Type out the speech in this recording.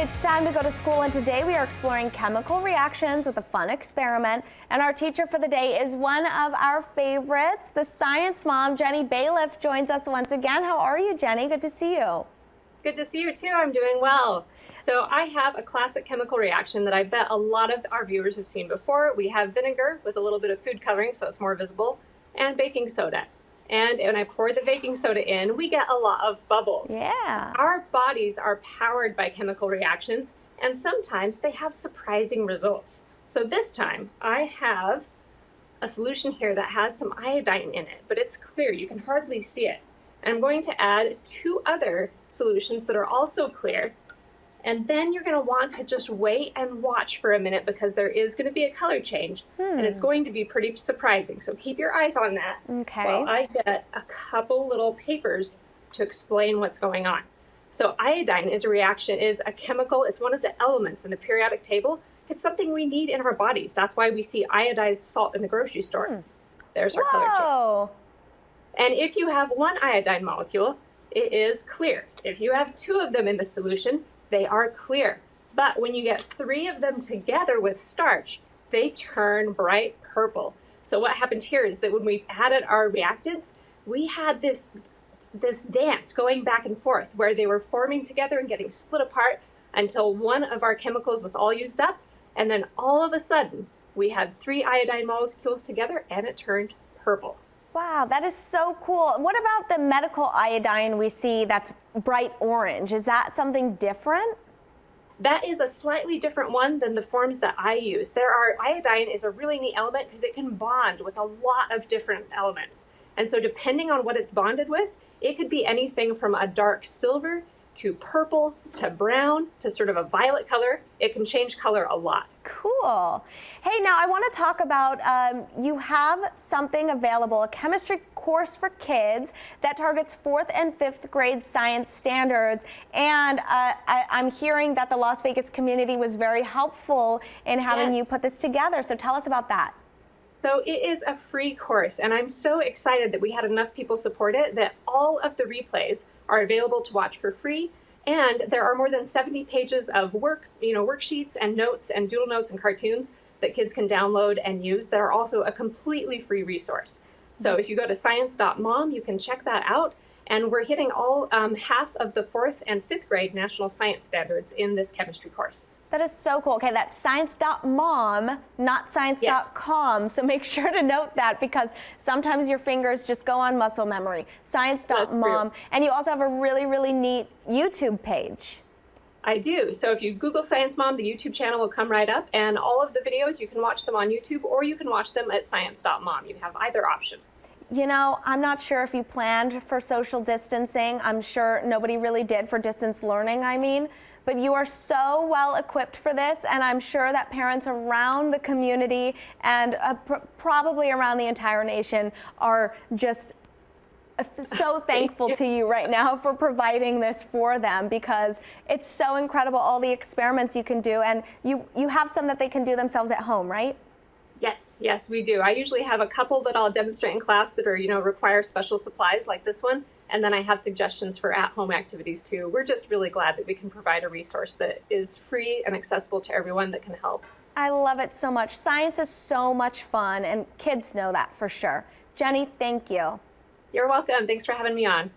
It's time to go to school, and today we are exploring chemical reactions with a fun experiment. And our teacher for the day is one of our favorites, the science mom, Jenny Bailiff, joins us once again. How are you, Jenny? Good to see you. Good to see you too. I'm doing well. So I have a classic chemical reaction that I bet a lot of our viewers have seen before. We have vinegar with a little bit of food coloring so it's more visible, and baking soda. And when I pour the baking soda in, we get a lot of bubbles. Yeah. Our bodies are powered by chemical reactions, and sometimes they have surprising results. So this time, I have a solution here that has some iodine in it, but it's clear. You can hardly see it. And I'm going to add 2 other solutions that are also clear. And then you're going to want to just wait and watch for a minute because there is going to be a color change, and it's going to be pretty surprising. So keep your eyes on that. Okay. While I get a couple little papers to explain what's going on. So iodine is a chemical. It's one of the elements in the periodic table. It's something we need in our bodies. That's why we see iodized salt in the grocery store. There's our color change. Whoa. And if you have 1 iodine molecule, it is clear. If you have 2 of them in the solution, they are clear. But when you get 3 of them together with starch, they turn bright purple. So what happened here is that when we added our reactants, we had this dance going back and forth where they were forming together and getting split apart until one of our chemicals was all used up. And then all of a sudden, we had 3 iodine molecules together and it turned purple. Wow, that is so cool. What about the medical iodine we see that's bright orange? Is that something different? That is a slightly different one than the forms that I use. Iodine is a really neat element because it can bond with a lot of different elements. And so depending on what it's bonded with, it could be anything from a dark silver to purple to brown to sort of a violet color. It can change color a lot. Cool. Hey, now I want to talk about, you have something available, a chemistry course for kids that targets 4th and 5th grade science standards. And I'm hearing that the Las Vegas community was very helpful in having you put this together. So tell us about that. So it is a free course, and I'm so excited that we had enough people support it that all of the replays are available to watch for free. And there are more than 70 pages of worksheets and notes and doodle notes and cartoons that kids can download and use that are also a completely free resource. So if you go to science.mom, you can check that out. And we're hitting all half of the 4th and 5th grade national science standards in this chemistry course. That is so cool. Okay, that's science.mom, not science.com. Yes. So make sure to note that because sometimes your fingers just go on muscle memory. Science.mom. And you also have a really, really neat YouTube page. I do. So if you Google Science Mom, the YouTube channel will come right up. And all of the videos, you can watch them on YouTube or you can watch them at science.mom. You have either option. You know, I'm not sure if you planned for social distancing. I'm sure nobody really did for distance learning, I mean. But you are so well equipped for this, and I'm sure that parents around the community and probably around the entire nation are just so thankful to you right now for providing this for them because it's so incredible, all the experiments you can do. And you have some that they can do themselves at home, right? Yes, we do. I usually have a couple that I'll demonstrate in class that are, require special supplies like this one. And then I have suggestions for at-home activities too. We're just really glad that we can provide a resource that is free and accessible to everyone that can help. I love it so much. Science is so much fun, and kids know that for sure. Jenny, thank you. You're welcome. Thanks for having me on.